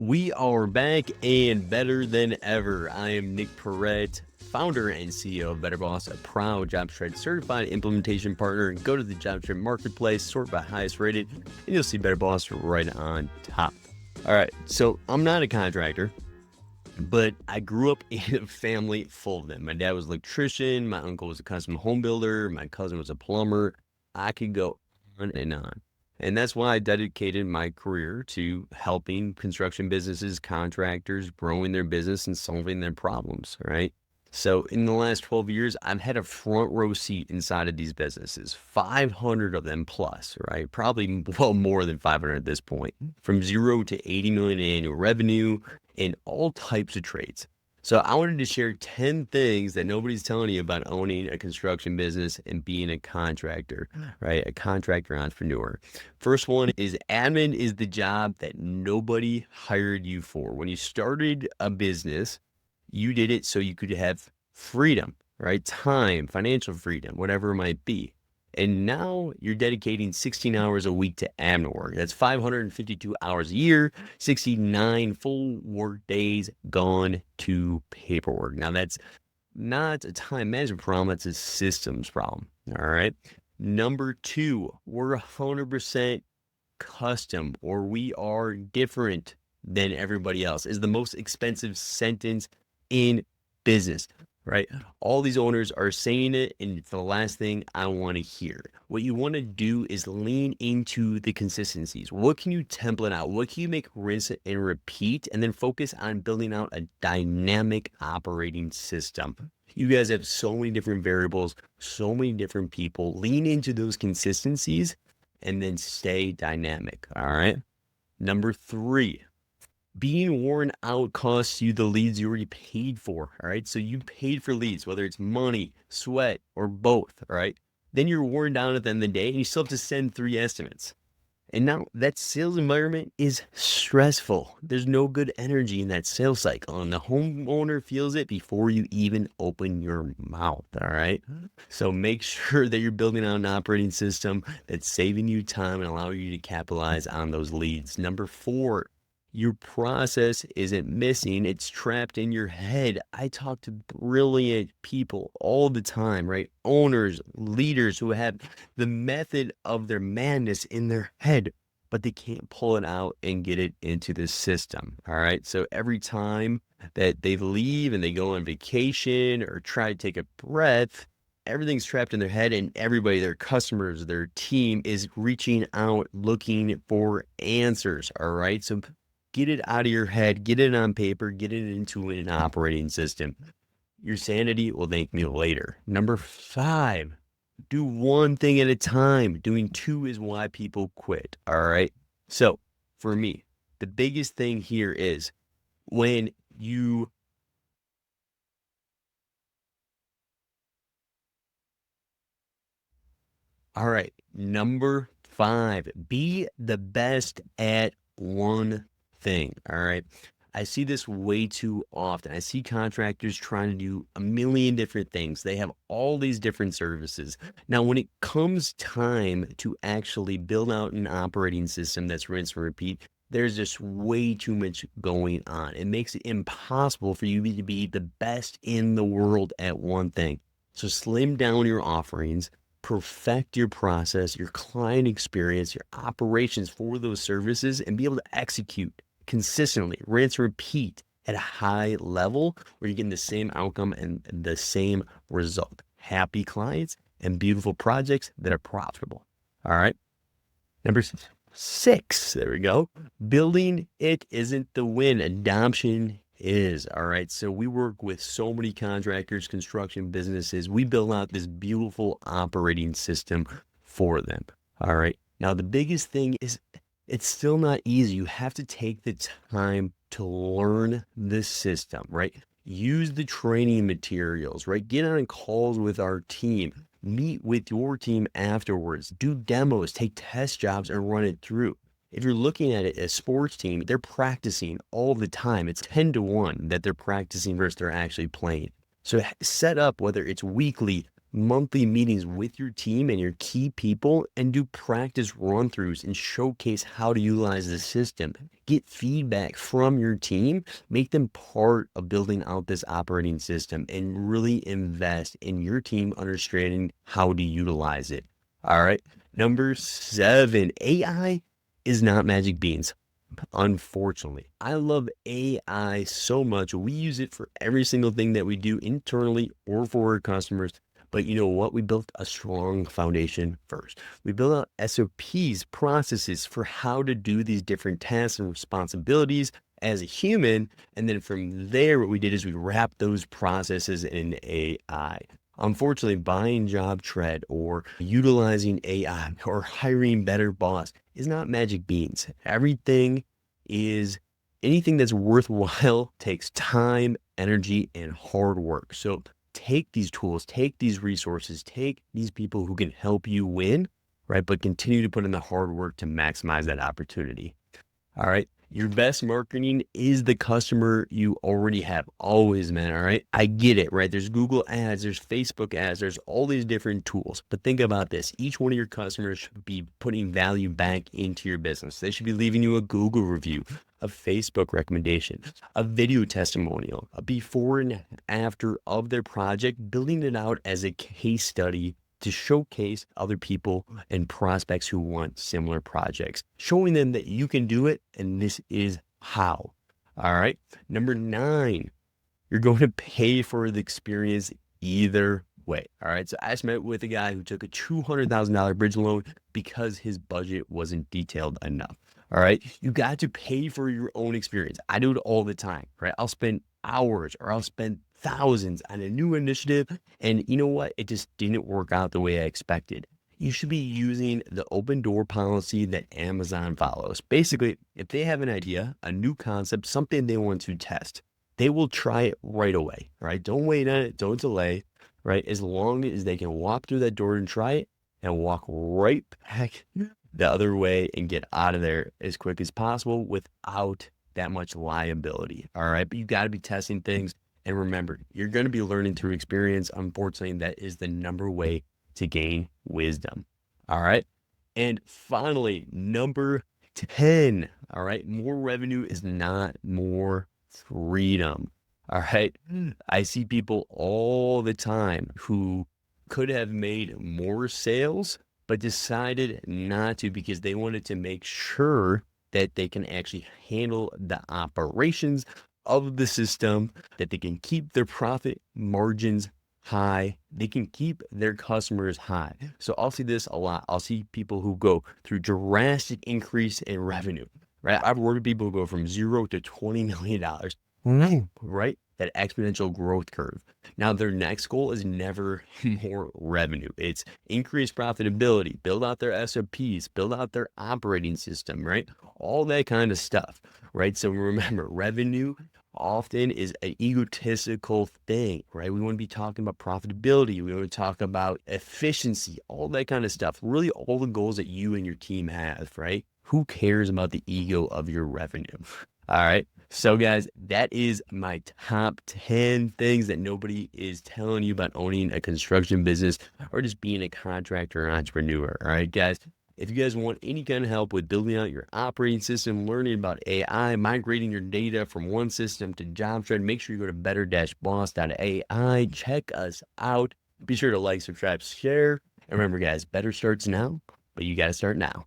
We are back and better than ever. I am Nick Perret, founder and CEO of Better Boss, a proud JobStreet certified implementation partner. Go to the JobStreet marketplace, sort by highest rated, and you'll see Better Boss right on top. All right, so I'm not a contractor, but I grew up in a family full of them. My dad was an electrician, my uncle was a custom home builder, my cousin was a plumber. I could go on and on. And that's why I dedicated my career to helping construction businesses, contractors, growing their business and solving their problems, right? So in the last 12 years, I've had a front row seat inside of these businesses, 500 of them plus, right? Probably well more than 500 at this point, from 0 to 80 million in annual revenue in all types of trades. So I wanted to share 10 things that nobody's telling you about owning a construction business and being a contractor, right? A contractor entrepreneur. First one is admin is the job that nobody hired you for. When you started a business, you did it so you could have freedom, right? Time, financial freedom, whatever it might be. And now you're dedicating 16 hours a week to admin work. That's 552 hours a year, 69 full work days gone to paperwork. Now, that's not a time management problem, that's a systems problem. All right. Number two, we're 100% custom, or we are different than everybody else, is the most expensive sentence in business, right? All these owners are saying it, and it's the last thing I want to hear. What you want to do is lean into the consistencies. What can you template out? What can you make rinse and repeat? And then focus on building out a dynamic operating system. You guys have so many different variables, so many different people. Lean into those consistencies and then stay dynamic. All right. Number three, being worn out costs you the leads you already paid for. All right. So you paid for leads, whether it's money, sweat, or both. All right. Then you're worn down at the end of the day and you still have to send 3 estimates. And now that sales environment is stressful. There's no good energy in that sales cycle, and the homeowner feels it before you even open your mouth. All right. So make sure that you're building out an operating system that's saving you time and allowing you to capitalize on those leads. Number four, your process isn't missing, it's trapped in your head. I talk to brilliant people all the time, right? Owners, leaders who have the method of their madness in their head, but they can't pull it out and get it into the system. All right. So every time that they leave and they go on vacation or try to take a breath, everything's trapped in their head, and everybody, their customers, their team is reaching out looking for answers. All right. So get it out of your head, get it on paper, get it into an operating system. Your sanity will thank me later. Number five, do one thing at a time. Doing two is why people quit. All right. So for me, the biggest thing here is when you, all right. Number five, be the best at one thing. All right. I see this way too often. I see contractors trying to do a million different things. They have all these different services. Now, when it comes time to actually build out an operating system that's rinse and repeat, there's just way too much going on. It makes it impossible for you to be the best in the world at one thing. So slim down your offerings, perfect your process, your client experience, your operations for those services, and be able to execute consistently, rinse, repeat at a high level where you're getting the same outcome and the same result. Happy clients and beautiful projects that are profitable. All right. Number six, there we go. Building it isn't the win. Adoption is. All right. So we work with so many contractors, construction businesses. We build out this beautiful operating system for them. All right. Now, the biggest thing is it's still not easy. You have to take the time to learn the system, right? Use the training materials, right? Get on calls with our team. Meet with your team afterwards. Do demos, take test jobs, and run it through. If you're looking at it as a sports team, they're practicing all the time. It's 10 to 1 that they're practicing versus they're actually playing. So set up, whether it's weekly, monthly meetings with your team and your key people and do practice run-throughs and showcase how to utilize the system. Get feedback from your team, make them part of building out this operating system, and really invest in your team understanding how to utilize it. All right. Number 7, AI is not magic beans. Unfortunately, I love AI so much. We use it for every single thing that we do internally or for our customers. But you know what? We built a strong foundation first. We built out SOPs, processes for how to do these different tasks and responsibilities as a human. And then from there, what we did is we wrapped those processes in AI. Unfortunately, buying JobTread or utilizing AI or hiring better boss is not magic beans. Anything that's worthwhile takes time, energy, and hard work. So take these tools, take these resources, take these people who can help you win, right? But continue to put in the hard work to maximize that opportunity. All right. Your best marketing is the customer you already have. Always, man. All right. I get it, right? There's Google ads, there's Facebook ads, there's all these different tools. But think about this. Each one of your customers should be putting value back into your business. They should be leaving you a Google review, a Facebook recommendation, a video testimonial, a before and after of their project, building it out as a case study to showcase other people and prospects who want similar projects, showing them that you can do it and this is how. All right. Number 9, you're going to pay for the experience either way. All right. So I just met with a guy who took a $200,000 bridge loan because his budget wasn't detailed enough. All right. You got to pay for your own experience. I do it all the time, right? I'll spend hours or I'll spend thousands on a new initiative. And you know what? It just didn't work out the way I expected. You should be using the open door policy that Amazon follows. Basically, if they have an idea, a new concept, something they want to test, they will try it right away, right? Don't wait on it. Don't delay, right? As long as they can walk through that door and try it and walk right back the other way and get out of there as quick as possible without that much liability. All right. But you got to be testing things. And remember, you're going to be learning through experience. Unfortunately, that is the number way to gain wisdom. All right. And finally, number 10. All right. More revenue is not more freedom. All right. I see people all the time who could have made more sales, but decided not to because they wanted to make sure that they can actually handle the operations of the system, that they can keep their profit margins high, they can keep their customers high. So I'll see this a lot. I'll see people who go through drastic increase in revenue, right? I've worked with people who go from $0 to $20 million, right? That exponential growth curve. Now, their next goal is never more revenue. It's increased profitability, build out their SOPs, build out their operating system, right? All that kind of stuff, right? So remember, revenue often is an egotistical thing, right? We want to be talking about profitability. We want to talk about efficiency, all that kind of stuff. Really, all the goals that you and your team have, right? Who cares about the ego of your revenue? All right. So guys, that is my top 10 things that nobody is telling you about owning a construction business or just being a contractor or entrepreneur. All right, guys. If you guys want any kind of help with building out your operating system, learning about AI, migrating your data from one system to JobTread, make sure you go to better-boss.ai. Check us out. Be sure to like, subscribe, share. And remember, guys, better starts now, but you got to start now.